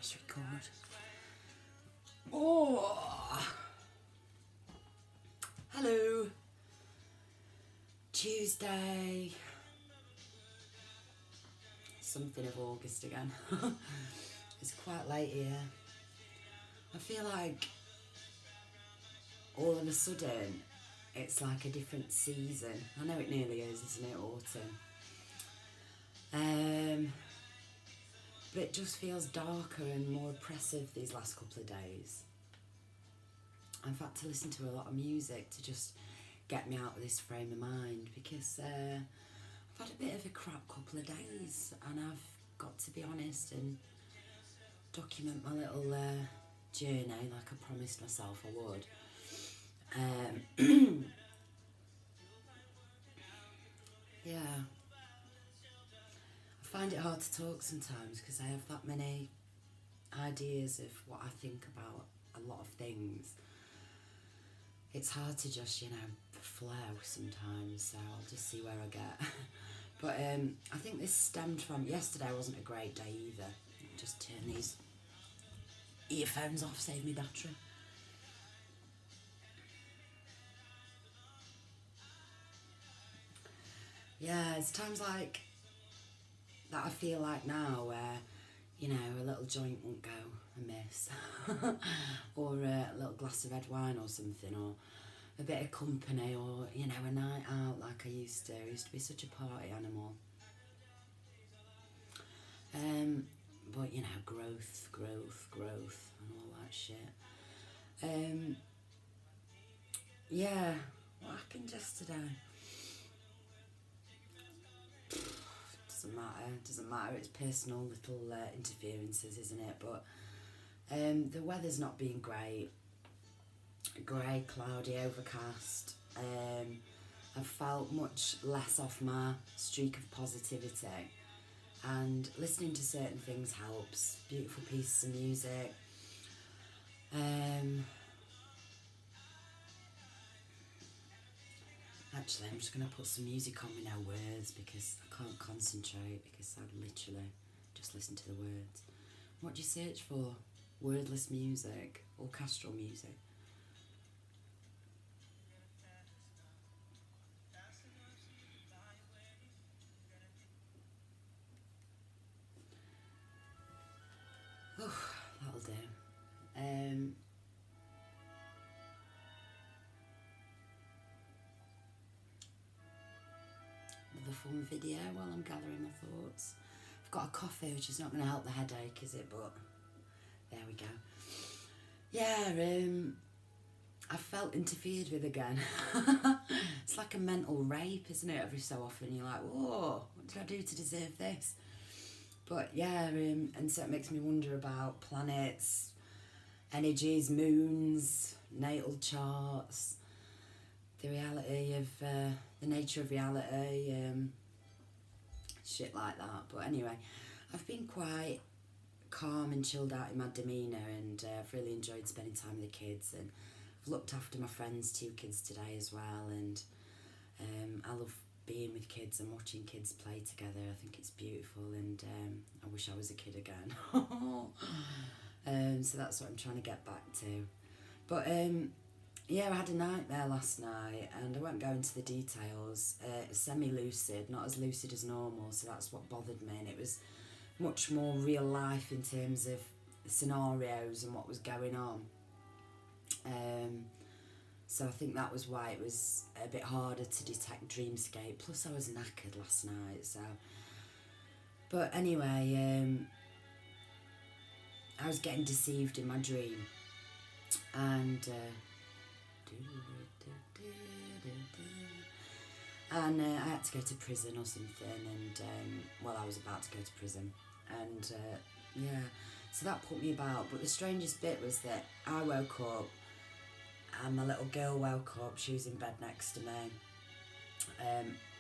Press record. Oh! Hello. Tuesday. Something of August again. It's quite late here. I feel like all of a sudden it's like a different season. I know it nearly is, isn't it? Autumn. But it just feels darker and more oppressive these last couple of days. I've had to listen to a lot of music to just get me out of this frame of mind because I've had a bit of a crap couple of days and I've got to be honest and document my little journey like I promised myself I would. Yeah. I find it hard to talk sometimes because I have that many ideas of what I think about a lot of things. It's hard to just, flow sometimes, so I'll just see where I get. But I think this stemmed from, yesterday wasn't a great day either. Just turn these earphones off, save me battery. Yeah, it's times like that I feel like now where, a little joint won't go amiss. Or a little glass of red wine or something, or a bit of company, or, a night out like I used to. I used to be such a party animal. But, growth and all that shit. Yeah, what happened yesterday? Doesn't matter, it's personal little interferences, isn't it? But the weather's not been great. Grey, cloudy, overcast. I've felt much less off my streak of positivity, and listening to certain things helps. Beautiful pieces of music. Actually, I'm just going to put some music on with no words because I can't concentrate because I'd literally just listen to the words. What do you search for? Wordless music, orchestral music. Oh, that'll do. Another fun video while I'm gathering my thoughts. I've got a coffee, which is not going to help the headache, is it? But there we go. Yeah, I felt interfered with again. It's like a mental rape, isn't it? Every so often you're like, whoa, what did I do to deserve this? But yeah, and so it makes me wonder about planets, energies, moons, natal charts, the reality of, the nature of reality, shit like that. But anyway, I've been quite calm and chilled out in my demeanour, and I've really enjoyed spending time with the kids, and I've looked after my friend's 2 kids today as well, and I love being with kids and watching kids play together. I think it's beautiful, and I wish I was a kid again. So that's what I'm trying to get back to. But yeah, I had a nightmare last night, and I won't go into the details. Semi-lucid, not as lucid as normal, so that's what bothered me, and it was much more real life in terms of scenarios and what was going on. So I think that was why it was a bit harder to detect dreamscape. Plus I was knackered last night, so. But anyway, I was getting deceived in my dream, and I had to go to prison or something, and I was about to go to prison, and yeah, so that put me about. But the strangest bit was that I woke up and my little girl woke up. She was in bed next to me,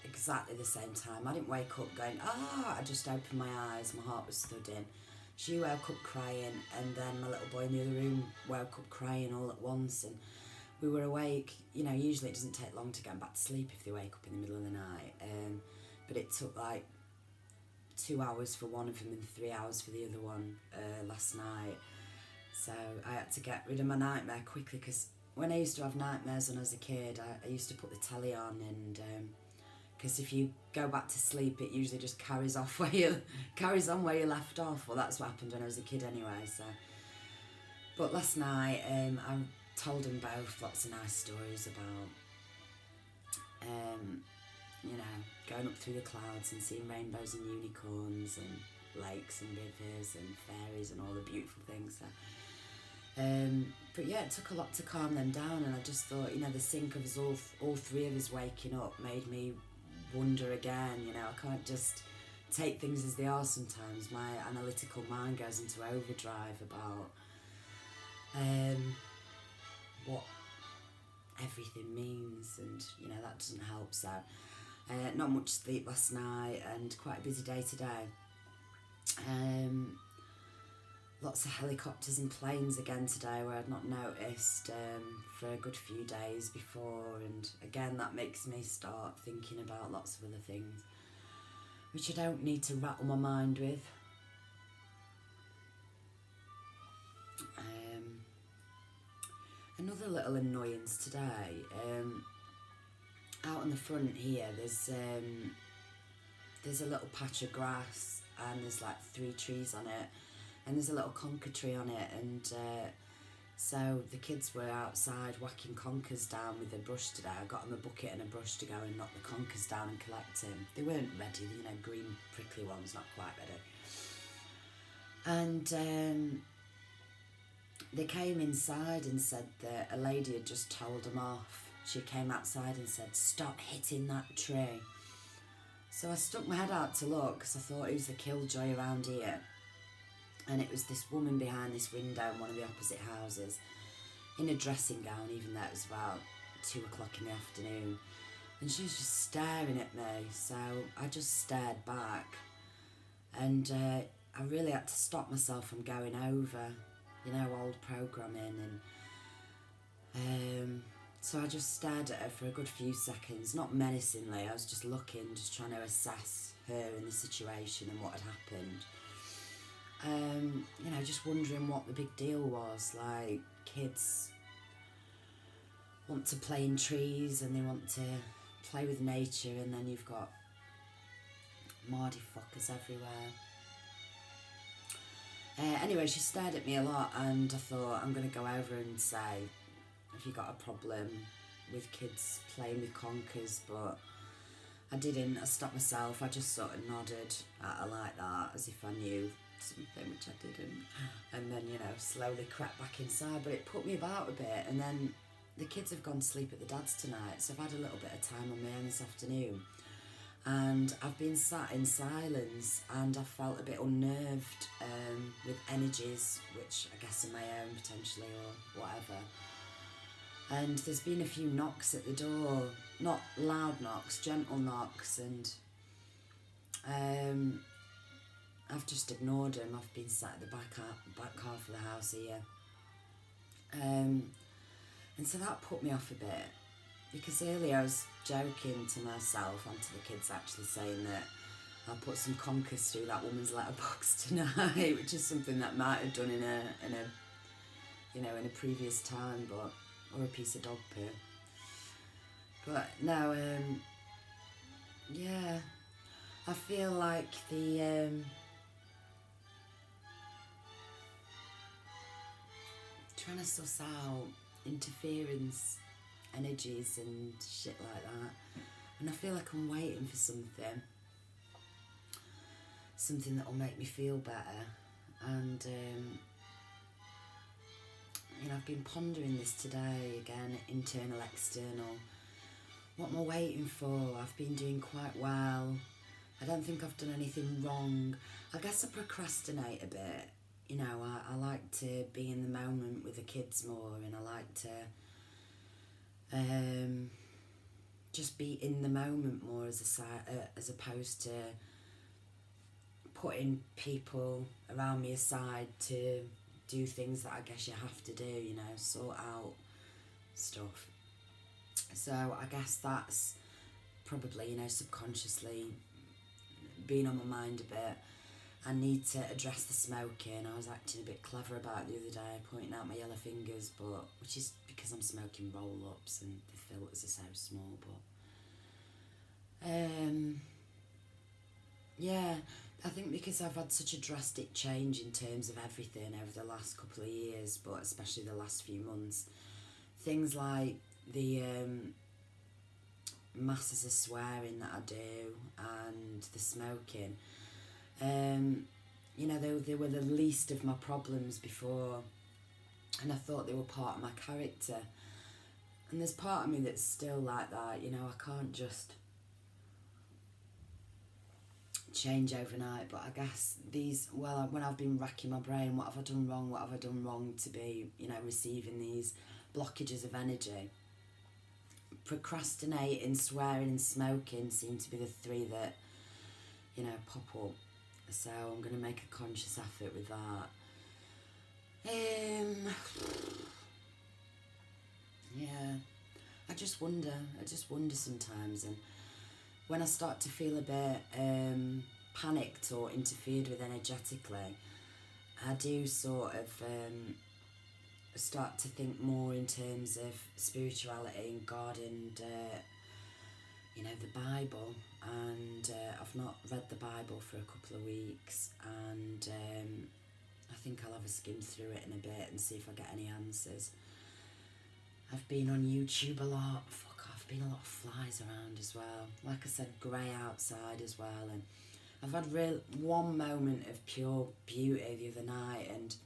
exactly the same time. I didn't wake up going, I just opened my eyes, my heart was thudding. She woke up crying, and then my little boy in the other room woke up crying all at once, and we were awake. Usually it doesn't take long to get back to sleep if they wake up in the middle of the night, but it took like 2 hours for one of them and 3 hours for the other one last night. So I had to get rid of my nightmare quickly, because when I used to have nightmares when I was a kid, I used to put the telly on, and because if you go back to sleep, it usually just carries on where you left off. Well, that's what happened when I was a kid anyway. So, but last night I told them both lots of nice stories about you know, going up through the clouds and seeing rainbows and unicorns and lakes and rivers and fairies and all the beautiful things. So, but yeah, it took a lot to calm them down, and I just thought, you know, the sync of us all three of us waking up made me wonder again. You know, I can't just take things as they are sometimes. My analytical mind goes into overdrive about what everything means, and you know, that doesn't help. So not much sleep last night and quite a busy day today. Lots of helicopters and planes again today, where I'd not noticed for a good few days before, and again that makes me start thinking about lots of other things which I don't need to rattle my mind with. Another little annoyance today, out on the front here there's a little patch of grass, and there's like 3 trees on it, and there's a little conker tree on it, and so the kids were outside whacking conkers down with a brush today. I got them a bucket and a brush to go and knock the conkers down and collect them. They weren't ready, you know, green prickly ones, not quite ready. And they came inside and said that a lady had just told them off. She came outside and said, "Stop hitting that tree." So I stuck my head out to look, because I thought, who's the killjoy around here? And it was this woman behind this window in one of the opposite houses, in a dressing gown, even though it was about 2 o'clock in the afternoon. And she was just staring at me, so I just stared back. And I really had to stop myself from going over, you know, old programming. And so I just stared at her for a good few seconds, not menacingly. I was just looking, just trying to assess her in the situation and what had happened. You know, just wondering what the big deal was. Like, kids want to play in trees and they want to play with nature, and then you've got mardy fuckers everywhere. Anyway, she stared at me a lot, and I thought, I'm going to go over and say, have you got a problem with kids playing with conkers? But I didn't. I stopped myself. I just sort of nodded at her like that, as if I knew something, which I didn't. And then, you know, slowly crept back inside. But it put me about a bit. And then the kids have gone to sleep at the dad's tonight, so I've had a little bit of time on my own this afternoon. And I've been sat in silence, and I felt a bit unnerved with energies, which I guess are my own potentially, or whatever. And there's been a few knocks at the door, not loud knocks, gentle knocks, and I've just ignored them. I've been sat at the back half of the house here. And so that put me off a bit, because earlier I was joking to myself and to the kids, actually, saying that I'll put some conkers through that woman's letterbox tonight, which is something that I might have done in a previous time, but, or a piece of dog poo. But no, yeah, I feel like the trying to suss out interference energies and shit like that, and I feel like I'm waiting for something that will make me feel better. And you know, I've been pondering this today again, internal, external. What am I waiting for? I've been doing quite well. I don't think I've done anything wrong. I guess I procrastinate a bit. You know, I like to be in the moment with the kids more, and I like to just be in the moment more, as opposed to putting people around me aside to do things that I guess you have to do, you know, sort out stuff. So I guess that's probably, you know, subconsciously been on my mind a bit. I need to address the smoking. I was acting a bit clever about it the other day, pointing out my yellow fingers, but which is because I'm smoking roll-ups and the filters are so small. But yeah, I think because I've had such a drastic change in terms of everything over the last couple of years, but especially the last few months, things like the masses of swearing that I do and the smoking, you know, they were the least of my problems before, and I thought they were part of my character. And there's part of me that's still like that, you know, I can't just change overnight, but I guess when I've been racking my brain, what have I done wrong to be, you know, receiving these blockages of energy? Procrastinating, swearing and smoking seem to be the three that, you know, pop up. So I'm going to make a conscious effort with that. Yeah, I just wonder sometimes, and when I start to feel a bit panicked or interfered with energetically, I do sort of start to think more in terms of spirituality and God and, you know, the Bible. And I've not read the Bible for a couple of weeks, and I think I'll have a skim through it in a bit and see if I get any answers. I've been on YouTube a lot. I've been a lot of flies around as well. Like I said, grey outside as well. And I've had one moment of pure beauty the other night, and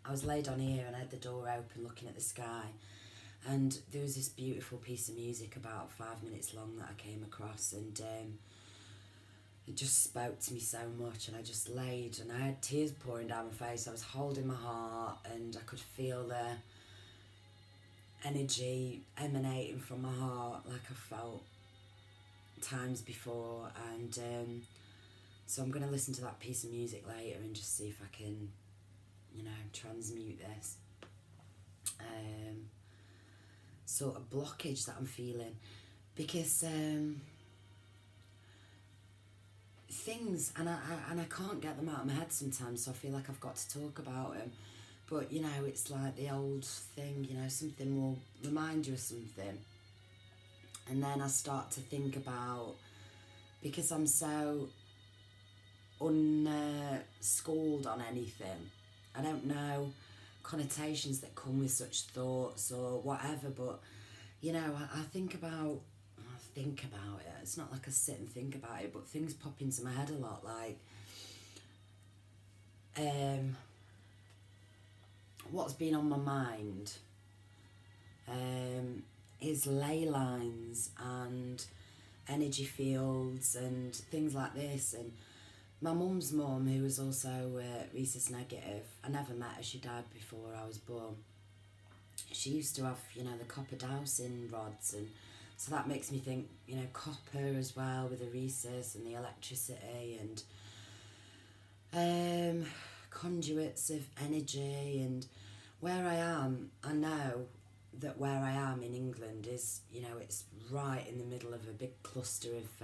I was laid on here and I had the door open looking at the sky, and there was this beautiful piece of music about 5 minutes long that I came across, and it just spoke to me so much, and I just laid and I had tears pouring down my face. I was holding my heart and I could feel the energy emanating from my heart like I felt times before. And so I'm going to listen to that piece of music later and just see if I can, you know, transmute this sort of blockage that I'm feeling, because things, and I can't get them out of my head sometimes, so I feel like I've got to talk about them. But, you know, it's like the old thing, you know, something will remind you of something, and then I start to think about, because I'm so unschooled on anything, I don't know connotations that come with such thoughts or whatever, but, you know, I think about it. It's not like I sit and think about it, but things pop into my head a lot, like what's been on my mind is ley lines and energy fields and things like this. And my mum's mum, who was also rhesus negative, I never met her, she died before I was born. She used to have, you know, the copper dowsing rods, and so that makes me think, you know, copper as well with the rhesus and the electricity and conduits of energy. And where I am, I know that where I am in England is, you know, it's right in the middle of a big cluster of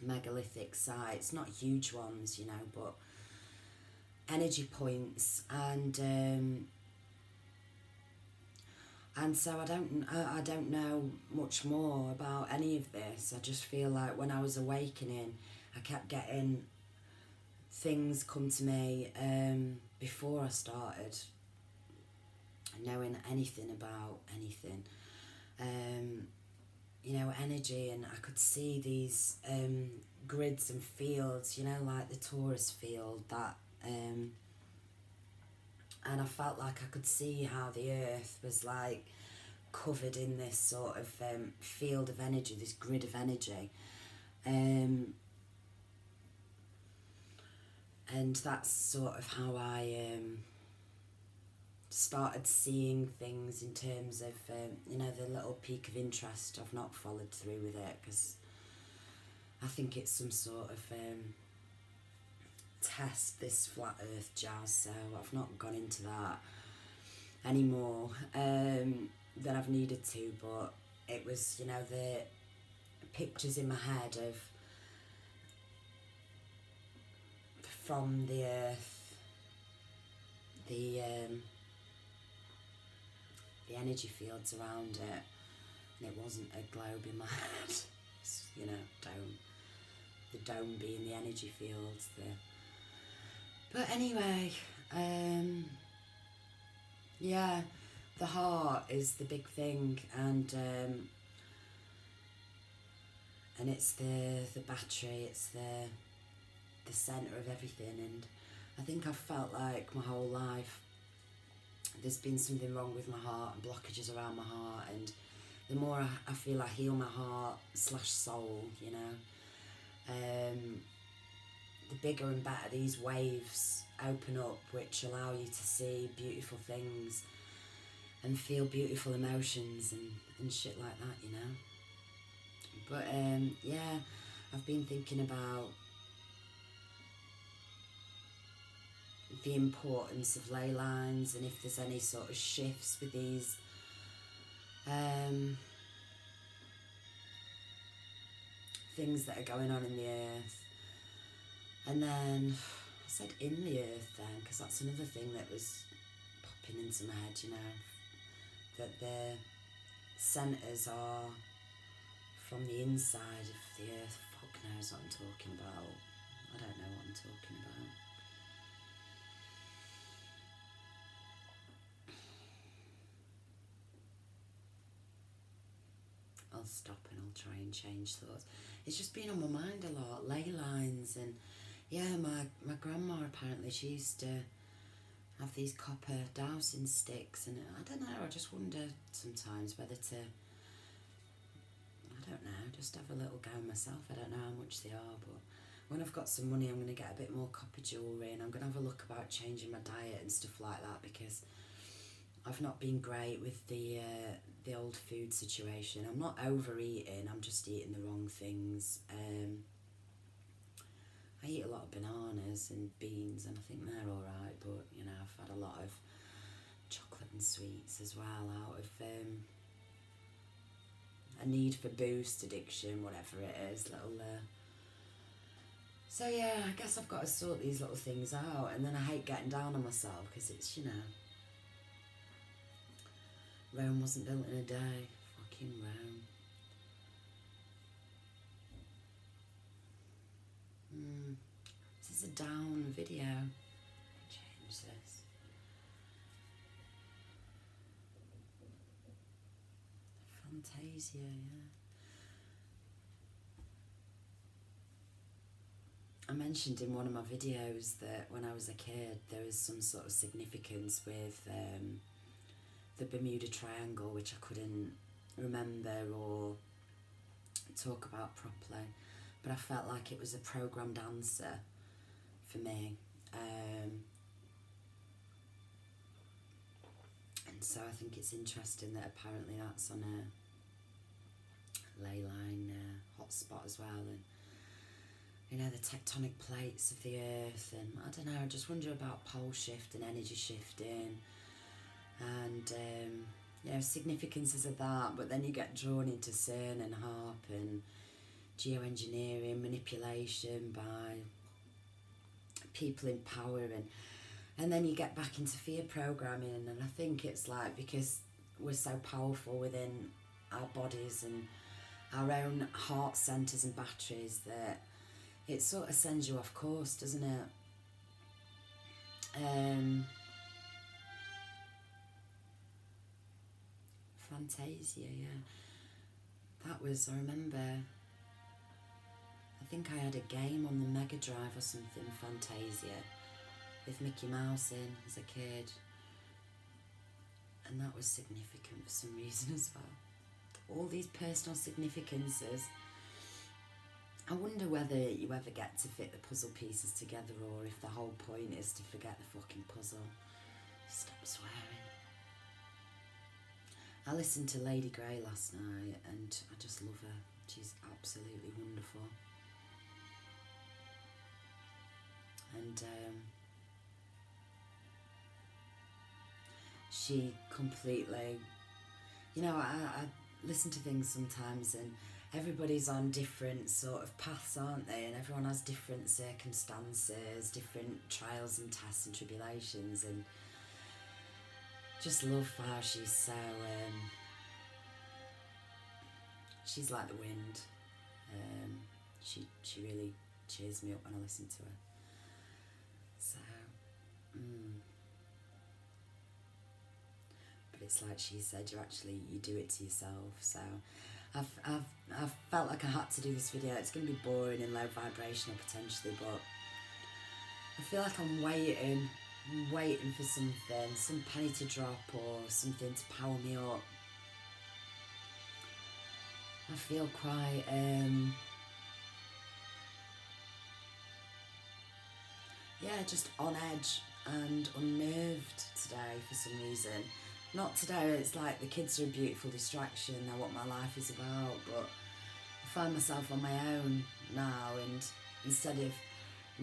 megalithic sites, not huge ones, you know, but energy points. And so I don't know much more about any of this. I just feel like when I was awakening, I kept getting things come to me before I started knowing anything about anything. You know, energy, and I could see these grids and fields, you know, like the Taurus field, that and I felt like I could see how the earth was like covered in this sort of field of energy, this grid of energy, and that's sort of how I started seeing things in terms of, you know, the little peak of interest. I've not followed through with it because I think it's some sort of test, this flat earth jazz, so I've not gone into that anymore than I've needed to. But it was, you know, the pictures in my head of from the earth, the energy fields around it, and it wasn't a globe in my head. It's, you know, dome. The dome being the energy fields. But anyway, yeah, the heart is the big thing, and it's the battery. It's the centre of everything, and I think I've felt like my whole life there's been something wrong with my heart and blockages around my heart, and the more I feel I heal my heart / soul, you know, the bigger and better these waves open up, which allow you to see beautiful things and feel beautiful emotions and shit like that, you know. But yeah, I've been thinking about the importance of ley lines, and if there's any sort of shifts with these things that are going on in the earth. And then I said in the earth then, because that's another thing that was popping into my head, you know, that the centres are from the inside of the earth. Fuck knows what I'm talking about. I don't know what I'm talking about. I'll stop and I'll try and change thoughts. It's just been on my mind a lot, ley lines, and yeah, my grandma apparently, she used to have these copper dowsing sticks, and I don't know, I just wonder sometimes whether to, I don't know, just have a little go myself. I don't know how much they are, but when I've got some money I'm going to get a bit more copper jewellery, and I'm going to have a look about changing my diet and stuff like that, because I've not been great with the old food situation. I'm not overeating, I'm just eating the wrong things. I eat a lot of bananas and beans, and I think they're alright, but you know, I've had a lot of chocolate and sweets as well, out of a need for boost addiction, whatever it is, little so yeah, I guess I've got to sort these little things out, and then I hate getting down on myself, because it's, you know, Rome wasn't built in a day. Fucking Rome. This is a down video. Change this. Fantasia, yeah. I mentioned in one of my videos that when I was a kid there was some sort of significance with the Bermuda Triangle, which I couldn't remember or talk about properly, but I felt like it was a programmed answer for me, and so I think it's interesting that apparently that's on a ley line hotspot as well, and you know, the tectonic plates of the earth, and I don't know, I just wonder about pole shift and energy shifting, and you know, significances of that. But then you get drawn into CERN and HARP and geoengineering, manipulation by people in power, and then you get back into fear programming, and I think it's like, because we're so powerful within our bodies and our own heart centres and batteries, that it sort of sends you off course, doesn't it? Fantasia, yeah. That was, I remember, I think I had a game on the Mega Drive or something, Fantasia, with Mickey Mouse in as a kid. And that was significant for some reason as well. All these personal significances. I wonder whether you ever get to fit the puzzle pieces together, or if the whole point is to forget the fucking puzzle. Stop swearing. I listened to Lady Grey last night and I just love her. She's absolutely wonderful. And she completely, you know, I listen to things sometimes, and everybody's on different sort of paths, aren't they? And everyone has different circumstances, different trials and tests and tribulations, and just love how she's so, she's like the wind. She really cheers me up when I listen to her. So, but it's like she said, you do it to yourself. So I've felt like I had to do this video. It's going to be boring and low vibrational potentially, but I feel like I'm waiting for something, some penny to drop or something to power me up. I feel quite just on edge and unnerved today for some reason. Not today, it's like the kids are a beautiful distraction, they're what my life is about, but I find myself on my own now, and instead of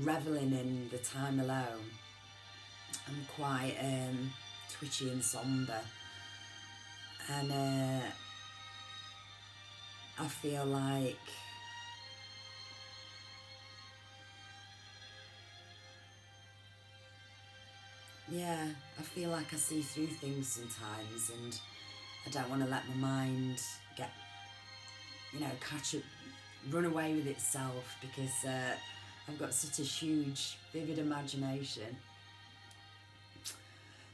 revelling in the time alone, I'm quite twitchy and sombre, and I feel like I feel like I see through things sometimes, and I don't want to let my mind get, run away with itself, because I've got such a huge, vivid imagination.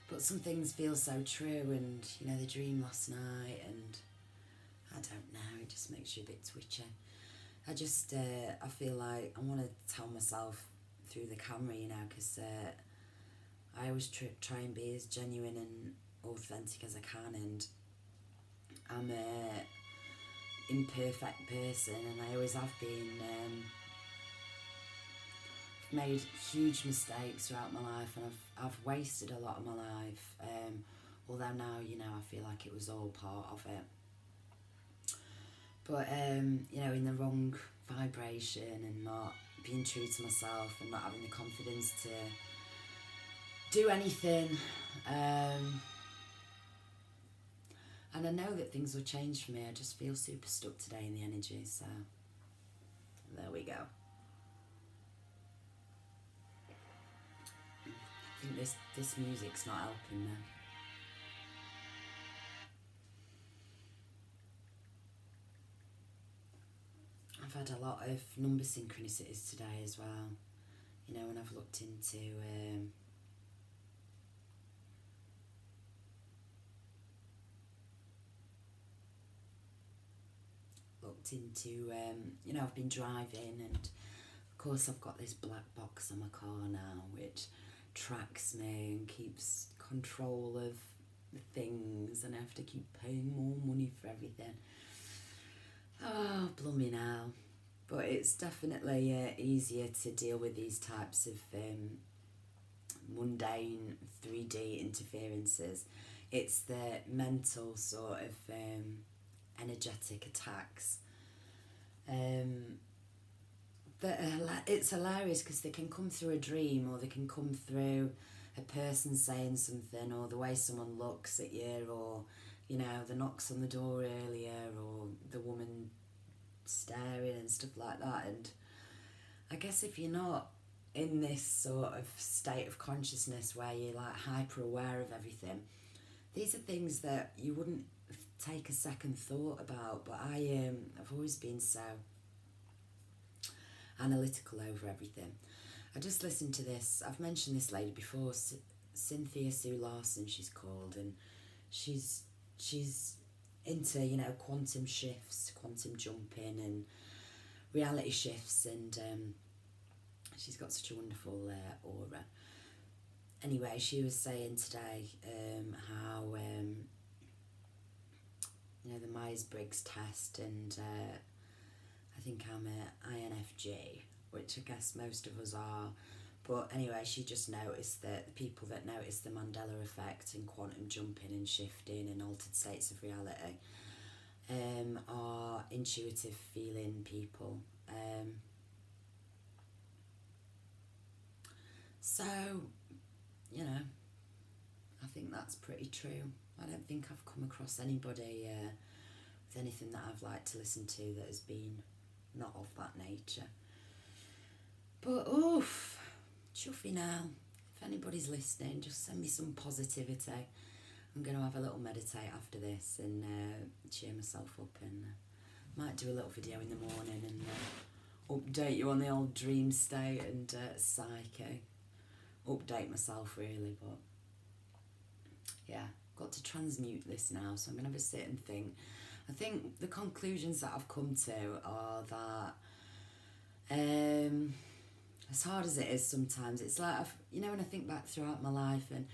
But some things feel so true, and the dream last night, and I don't know, it just makes you a bit twitchy. I just, I feel like I want to tell myself through the camera, because I always try and be as genuine and authentic as I can, and I'm a imperfect person, and I always have been. I've made huge mistakes throughout my life, and I've wasted a lot of my life, although now, I feel like it was all part of it. But, in the wrong vibration, and not being true to myself, and not having the confidence to do anything, and I know that things will change for me. I just feel super stuck today in the energy, so there we go. I think this music's not helping me. I've had a lot of number synchronicities today as well, when I've looked into I've been driving, and of course I've got this black box on my car now which tracks me and keeps control of the things, and I have to keep paying more money for everything. Oh, blooming hell. But it's definitely easier to deal with these types of mundane 3D interferences. It's the mental sort of energetic attacks that it's hilarious, because they can come through a dream, or they can come through a person saying something, or the way someone looks at you, or the knocks on the door earlier, or the woman staring and stuff like that. And I guess if you're not in this sort of state of consciousness where you're like hyper aware of everything, these are things that you wouldn't take a second thought about. But I've always been so analytical over everything. I just listened to this, I've mentioned this lady before, Cynthia Sue Larson she's called, and she's into quantum shifts, quantum jumping and reality shifts, and she's got such a wonderful aura. Anyway, she was saying today how the Myers-Briggs test, and I think I'm a INFJ, which I guess most of us are. But anyway, she just noticed that the people that notice the Mandela effect and quantum jumping and shifting and altered states of reality are intuitive feeling people. So, I think that's pretty true. I don't think I've come across anybody with with anything that I've liked to listen to that has been not of that nature. But oof, chuffy now. If anybody's listening, just send me some positivity. I'm going to have a little meditate after this and cheer myself up, and might do a little video in the morning and update you on the old dream state and psyche. Update myself really, but yeah, got to transmute this now, so I'm going to have a sit and think. I think the conclusions that I've come to are that as hard as it is sometimes, it's like, when I think back throughout my life, and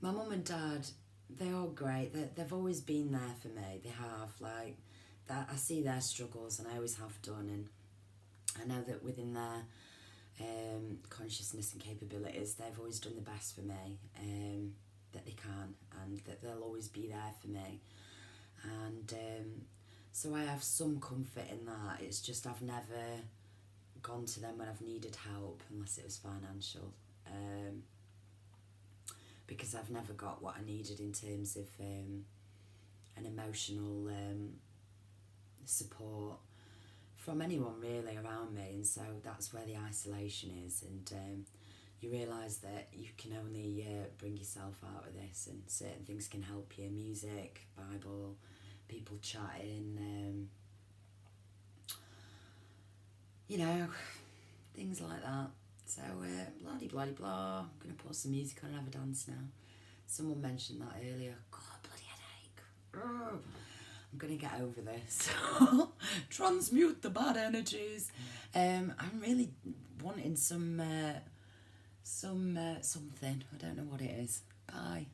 my mum and dad, they're all great. They've always been there for me. They have, like, that. I see their struggles, and I always have done, and I know that within their consciousness and capabilities, they've always done the best for me that they can, and that they'll always be there for me. And so I have some comfort in that. It's just I've never gone to them when I've needed help, unless it was financial, because I've never got what I needed in terms of an emotional support from anyone really around me. And so that's where the isolation is, and you realise that you can only bring yourself out of this, and certain things can help you: music, Bible, people chatting, things like that. So blah-de-blah-de-blah. I'm going to put some music on and have a dance now. Someone mentioned that earlier. God, bloody headache. Urgh. I'm going to get over this. Transmute the bad energies. I'm really wanting something. I don't know what it is. Bye.